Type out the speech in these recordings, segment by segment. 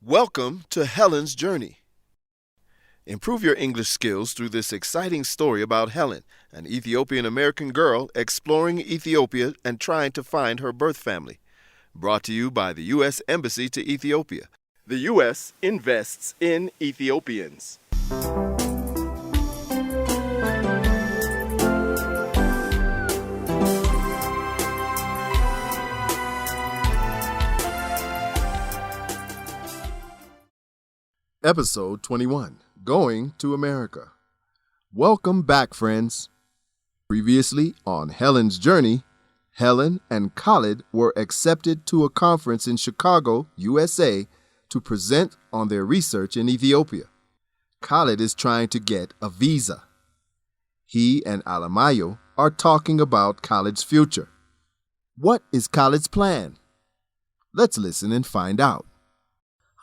Welcome to Helen's Journey. Improve your English skills through this exciting story about Helen, an Ethiopian-American girl exploring Ethiopia and trying to find her birth family. Brought to you by the U.S. Embassy to Ethiopia. The U.S. invests in Ethiopians. Episode 21, Going to America. Welcome back, friends. Previously on Helen's Journey, Helen and Khalid were accepted to a conference in Chicago, USA, to present on their research in Ethiopia. Khalid is trying to get a visa. He and Alamayo are talking about Khalid's future. What is Khalid's plan? Let's listen and find out.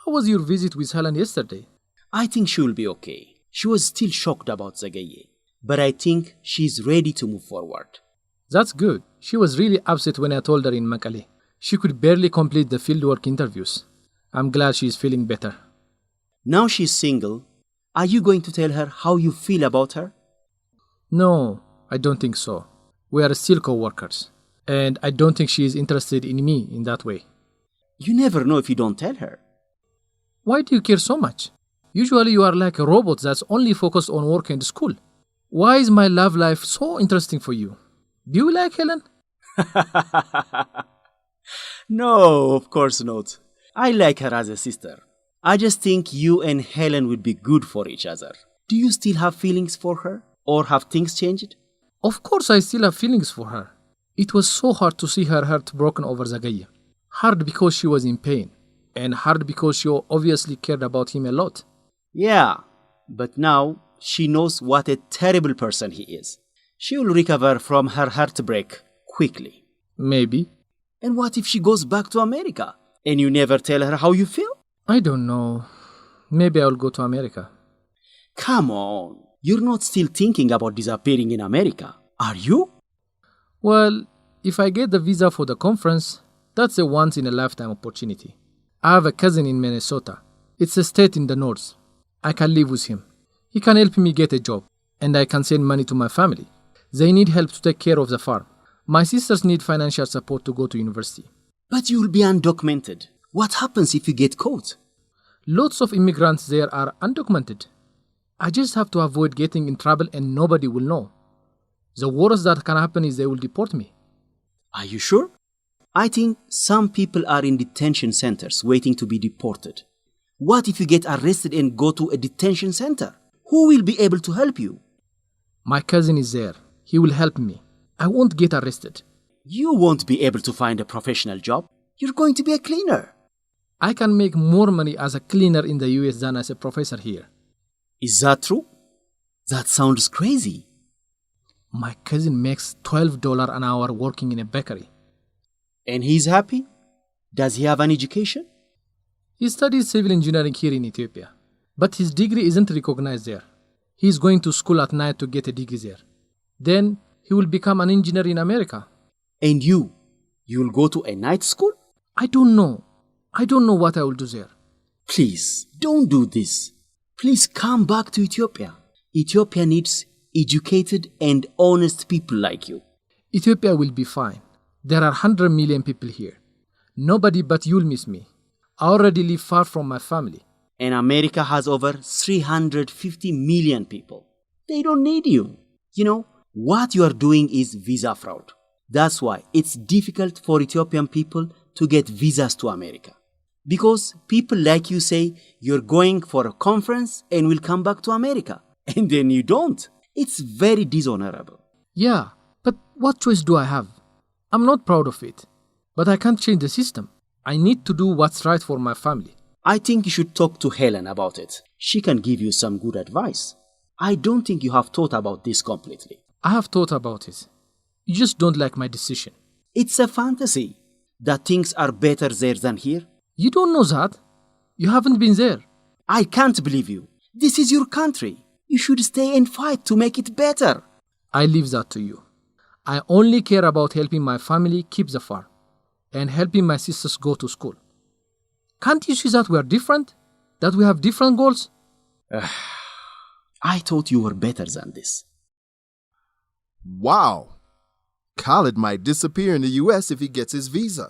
How was your visit with Helen yesterday? I think she will be okay. She was still shocked about Zagaye, but I think she's ready to move forward. That's good. She was really upset when I told her in Makale. She could barely complete the fieldwork interviews. I'm glad she's feeling better. Now she's single. Are you going to tell her how you feel about her? No, I don't think so. We are still co-workers, and I don't think she is interested in me in that way. You never know if you don't tell her. Why do you care so much? Usually you are like a robot that's only focused on work and school. Why is my love life so interesting for you? Do you like Helen? No, of course not. I like her as a sister. I just think you and Helen would be good for each other. Do you still have feelings for her? Or have things changed? Of course I still have feelings for her. It was so hard to see her heart broken over Zagaye. Hard because she was in pain. And hard because she obviously cared about him a lot. Yeah, but now she knows what a terrible person he is. She will recover from her heartbreak quickly. Maybe. And what if she goes back to America and you never tell her how you feel? I don't know. Maybe I'll go to America. Come on, you're not still thinking about disappearing in America, are you? Well, if I get the visa for the conference, that's a once-in-a-lifetime opportunity. I have a cousin in Minnesota. It's a state in the north. I can live with him. He can help me get a job, and I can send money to my family. They need help to take care of the farm. My sisters need financial support to go to university. But you'll be undocumented. What happens if you get caught? Lots of immigrants there are undocumented. I just have to avoid getting in trouble and nobody will know. The worst that can happen is they will deport me. Are you sure? I think some people are in detention centers waiting to be deported. What if you get arrested and go to a detention center? Who will be able to help you? My cousin is there. He will help me. I won't get arrested. You won't be able to find a professional job. You're going to be a cleaner. I can make more money as a cleaner in the US than as a professor here. Is that true? That sounds crazy. My cousin makes $12 an hour working in a bakery. And he's happy? Does he have an education? He studies civil engineering here in Ethiopia, but his degree isn't recognized there. He's going to school at night to get a degree there. Then he will become an engineer in America. And you'll go to a night school? I don't know. I don't know what I will do there. Please, don't do this. Please come back to Ethiopia. Ethiopia needs educated and honest people like you. Ethiopia will be fine. There are 100 million people here. Nobody but you'll miss me. I already live far from my family. And America has over 350 million people. They don't need you. You know, what you are doing is visa fraud. That's why it's difficult for Ethiopian people to get visas to America. Because people like you say you're going for a conference and will come back to America. And then you don't. It's very dishonorable. Yeah, but what choice do I have? I'm not proud of it, but I can't change the system. I need to do what's right for my family. I think you should talk to Helen about it. She can give you some good advice. I don't think you have thought about this completely. I have thought about it. You just don't like my decision. It's a fantasy that things are better there than here. You don't know that. You haven't been there. I can't believe you. This is your country. You should stay and fight to make it better. I leave that to you. I only care about helping my family keep the farm and helping my sisters go to school. Can't you see that we are different? That we have different goals? I thought you were better than this. Wow! Khalid might disappear in the U.S. if he gets his visa.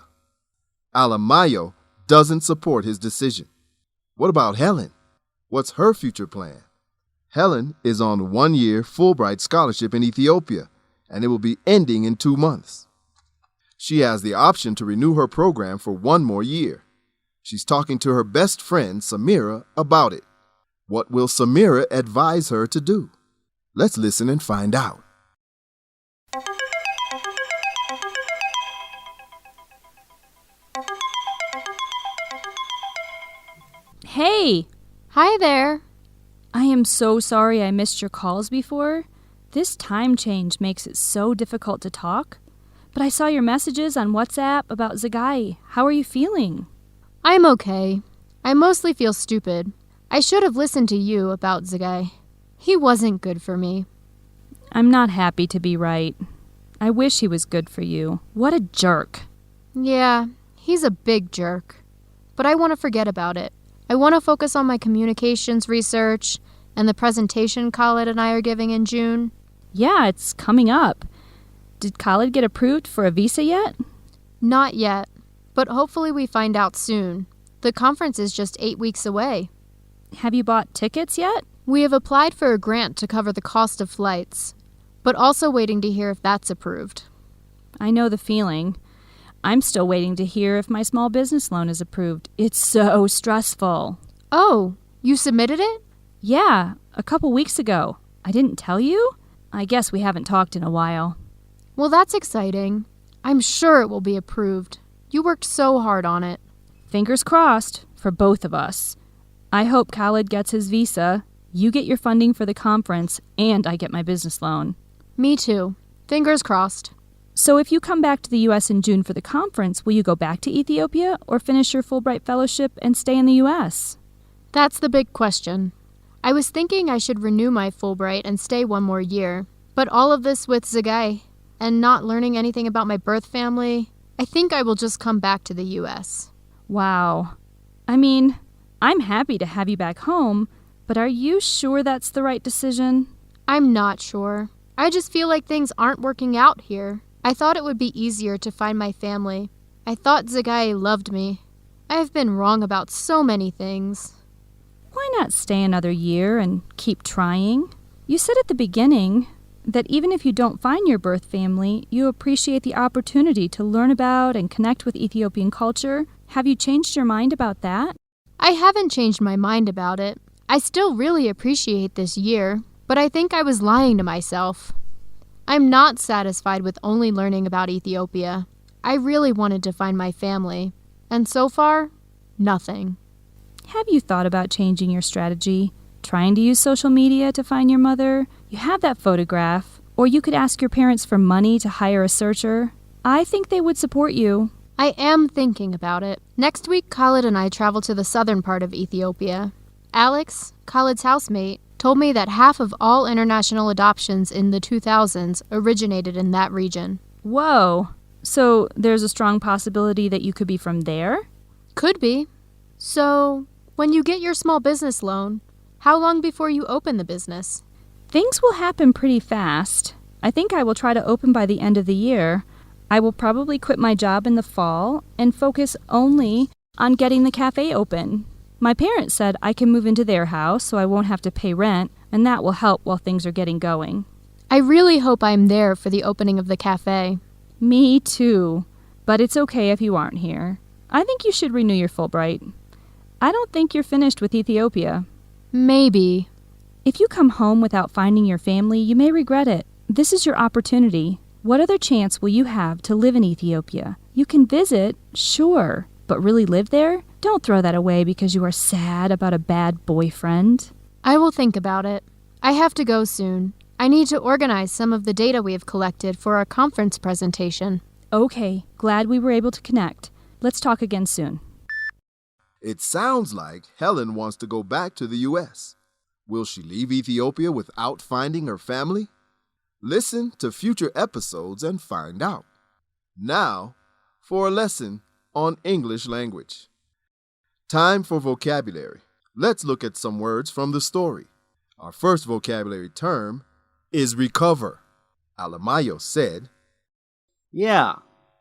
Alamayo doesn't support his decision. What about Helen? What's her future plan? Helen is on a 1-year Fulbright scholarship in Ethiopia, and it will be ending in 2 months. She has the option to renew her program for 1 more year. She's talking to her best friend, Samira, about it. What will Samira advise her to do? Let's listen and find out. Hey! Hi there. I am so sorry I missed your calls before. This time change makes it so difficult to talk. But I saw your messages on WhatsApp about Zagai. How are you feeling? I'm okay. I mostly feel stupid. I should have listened to you about Zagai. He wasn't good for me. I'm not happy to be right. I wish he was good for you. What a jerk. Yeah, he's a big jerk. But I want to forget about it. I want to focus on my communications research and the presentation Khalid and I are giving in June. Yeah, it's coming up. Did Khalid get approved for a visa yet? Not yet, but hopefully we find out soon. The conference is just 8 weeks away. Have you bought tickets yet? We have applied for a grant to cover the cost of flights, but also waiting to hear if that's approved. I know the feeling. I'm still waiting to hear if my small business loan is approved. It's so stressful. Oh, you submitted it? Yeah, a couple weeks ago. I didn't tell you? I guess we haven't talked in a while. Well, that's exciting. I'm sure it will be approved. You worked so hard on it. Fingers crossed for both of us. I hope Khalid gets his visa, you get your funding for the conference, and I get my business loan. Me too. Fingers crossed. So if you come back to the U.S. in June for the conference, will you go back to Ethiopia or finish your Fulbright fellowship and stay in the U.S.? That's the big question. I was thinking I should renew my Fulbright and stay 1 more year, but all of this with Zagai and not learning anything about my birth family, I think I will just come back to the U.S. Wow. I mean, I'm happy to have you back home, but are you sure that's the right decision? I'm not sure. I just feel like things aren't working out here. I thought it would be easier to find my family. I thought Zagai loved me. I have been wrong about so many things. Why not stay another year and keep trying? You said at the beginning that even if you don't find your birth family, you appreciate the opportunity to learn about and connect with Ethiopian culture. Have you changed your mind about that? I haven't changed my mind about it. I still really appreciate this year, but I think I was lying to myself. I'm not satisfied with only learning about Ethiopia. I really wanted to find my family, and so far, nothing. Have you thought about changing your strategy? Trying to use social media to find your mother? You have that photograph. Or you could ask your parents for money to hire a searcher. I think they would support you. I am thinking about it. Next week, Khalid and I travel to the southern part of Ethiopia. Alex, Khalid's housemate, told me that half of all international adoptions in the 2000s originated in that region. Whoa. So there's a strong possibility that you could be from there? Could be. So, when you get your small business loan, how long before you open the business? Things will happen pretty fast. I think I will try to open by the end of the year. I will probably quit my job in the fall and focus only on getting the cafe open. My parents said I can move into their house so I won't have to pay rent, and that will help while things are getting going. I really hope I'm there for the opening of the cafe. Me too. But it's okay if you aren't here. I think you should renew your Fulbright. I don't think you're finished with Ethiopia. Maybe. If you come home without finding your family, you may regret it. This is your opportunity. What other chance will you have to live in Ethiopia? You can visit, sure, but really live there? Don't throw that away because you are sad about a bad boyfriend. I will think about it. I have to go soon. I need to organize some of the data we have collected for our conference presentation. Okay, glad we were able to connect. Let's talk again soon. It sounds like Helen wants to go back to the U.S. Will she leave Ethiopia without finding her family? Listen to future episodes and find out. Now, for a lesson on English language. Time for vocabulary. Let's look at some words from the story. Our first vocabulary term is recover. Alamayo said, Yeah,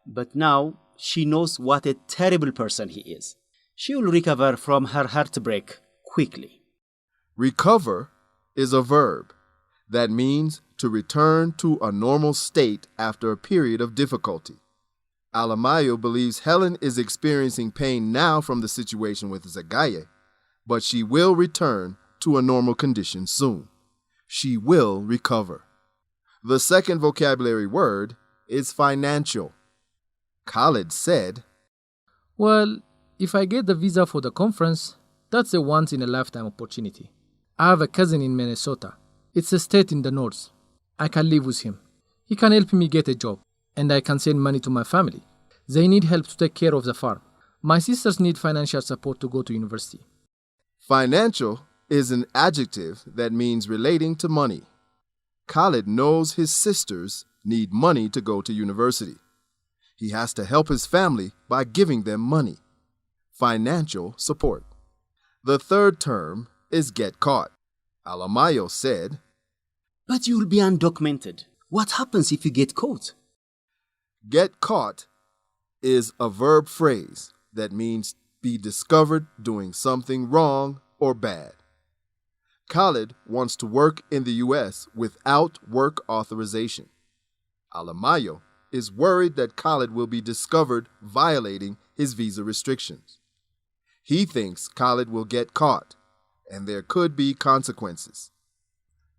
but now she knows what a terrible person he is. She will recover from her heartbreak quickly. recover is a verb that means to return to a normal state after a period of difficulty. Alamayo believes Helen is experiencing pain now from the situation with Zagaye, but she will return to a normal condition soon. She will recover. The second vocabulary word is financial. Khalid said, Well, if I get the visa for the conference, that's a once-in-a-lifetime opportunity. I have a cousin in Minnesota. It's a state in the north. I can live with him. He can help me get a job, and I can send money to my family. They need help to take care of the farm. My sisters need financial support to go to university. Financial is an adjective that means relating to money. Khalid knows his sisters need money to go to university. He has to help his family by giving them money. Financial support. The third term is get caught. Alamayo said, But you will be undocumented. What happens if you get caught? get caught is a verb phrase that means be discovered doing something wrong or bad. Khalid wants to work in the U.S. without work authorization. Alamayo is worried that Khalid will be discovered violating his visa restrictions. He thinks Khalid will get caught, and there could be consequences.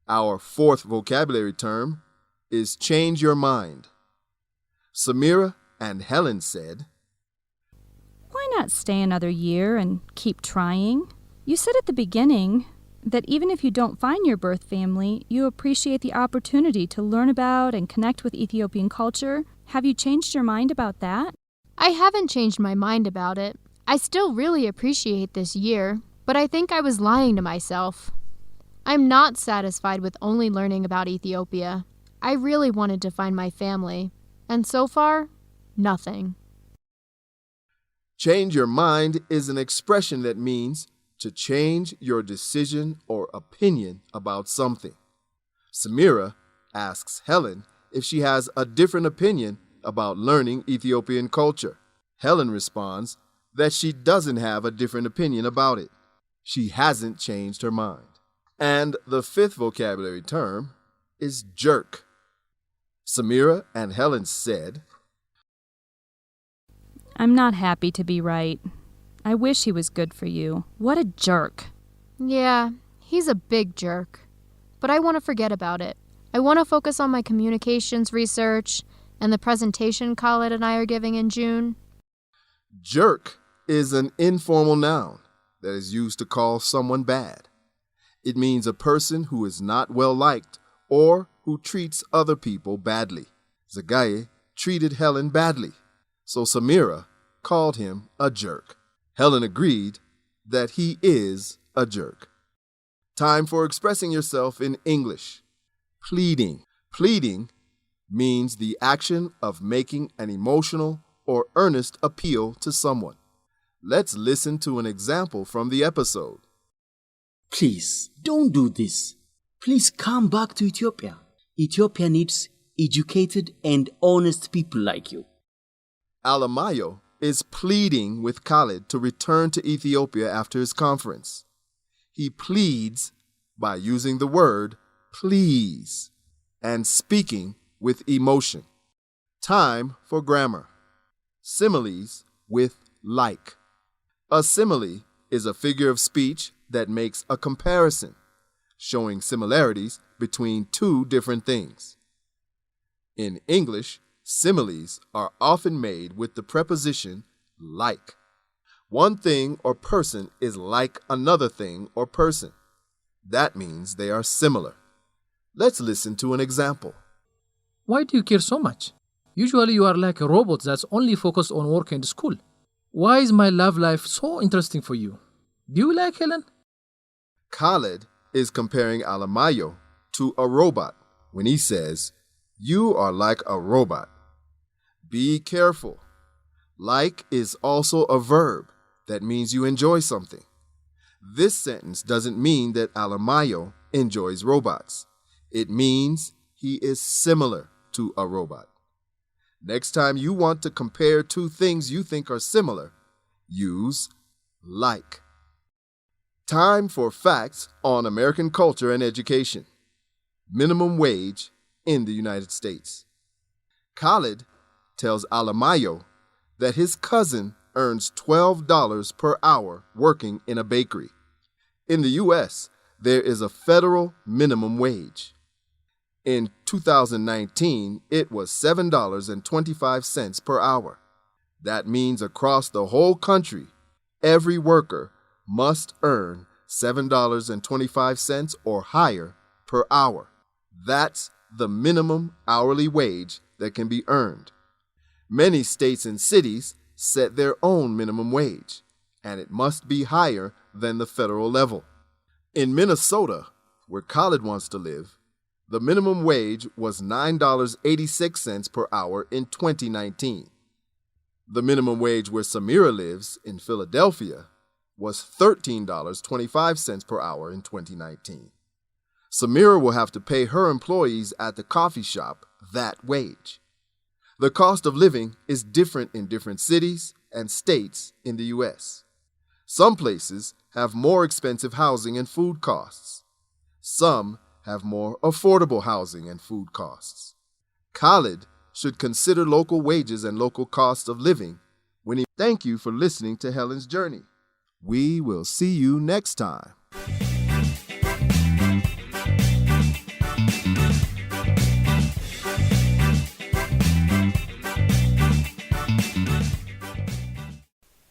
Our fourth vocabulary term is change your mind. Samira and Helen said, Why not stay another year and keep trying? You said at the beginning that even if you don't find your birth family, you appreciate the opportunity to learn about and connect with Ethiopian culture. Have you changed your mind about that? I haven't changed my mind about it. I still really appreciate this year, but I think I was lying to myself. I'm not satisfied with only learning about Ethiopia. I really wanted to find my family, and so far, nothing. change your mind is an expression that means to change your decision or opinion about something. Samira asks Helen if she has a different opinion about learning Ethiopian culture. Helen responds that she doesn't have a different opinion about it. She hasn't changed her mind. And the fifth vocabulary term is jerk. Samira and Helen said, I'm not happy to be right. I wish he was good for you. What a jerk. Yeah, he's a big jerk. But I want to forget about it. I want to focus on my communications research and the presentation Khalid and I are giving in June. jerk is an informal noun that is used to call someone bad. It means a person who is not well liked or who treats other people badly. Zagaye treated Helen badly, so Samira called him a jerk. Helen agreed that he is a jerk. Time for expressing yourself in English. Pleading. Pleading means the action of making an emotional or earnest appeal to someone. Let's listen to an example from the episode. Please, don't do this. Please come back to Ethiopia. Ethiopia needs educated and honest people like you. Alamayo is pleading with Khalid to return to Ethiopia after his conference. He pleads by using the word please and speaking with emotion. Time for grammar. Similes with like. A simile is a figure of speech that makes a comparison, showing similarities between two different things. In English, similes are often made with the preposition like. One thing or person is like another thing or person. That means they are similar. Let's listen to an example. Why do you care so much? Usually you are like a robot that's only focused on work and school. Why is my love life so interesting for you? Do you like Helen? Khalid is comparing Alamayo to a robot when he says, "You are like a robot." Be careful. Like is also a verb That means you enjoy something. This sentence doesn't mean that Alamayo enjoys robots. It means he is similar to a robot. Next time you want to compare two things you think are similar, use like. Time for facts on American culture and education. Minimum wage in the United States. Khalid tells Alamayo that his cousin earns $12 per hour working in a bakery. In the U.S., there is a federal minimum wage. In 2019, it was $7.25 per hour. That means across the whole country, every worker must earn $7.25 or higher per hour. That's the minimum hourly wage that can be earned. Many states and cities set their own minimum wage, and it must be higher than the federal level. In Minnesota, where Khalid wants to live, the minimum wage was $9.86 per hour in 2019. The minimum wage where Samira lives, in Philadelphia, was $13.25 per hour in 2019. Samira will have to pay her employees at the coffee shop that wage. The cost of living is different in different cities and states in the U.S. Some places have more expensive housing and food costs. Some have more affordable housing and food costs. Khalid should consider local wages and local costs of living when he... Thank you for listening to Helen's Journey. We will see you next time.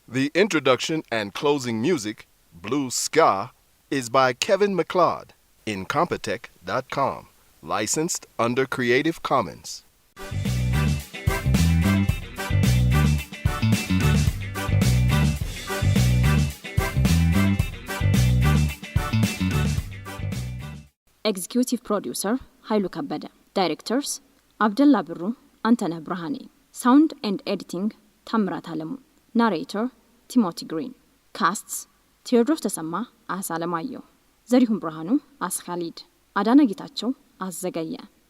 The introduction and closing music, Blue Ska, is by Kevin MacLeod, Incompetech.com, licensed under Creative Commons. Executive Producer, Hailu Kabada. Directors, Abdullah Birru, Antana Brahani. Sound and Editing, Tamrat Alamu. Narrator, Timothy Green. Casts, Theodros Tasama as Alamayo. Zarihum Brahanu as Khalid. Adana Gitacho as Zagaya.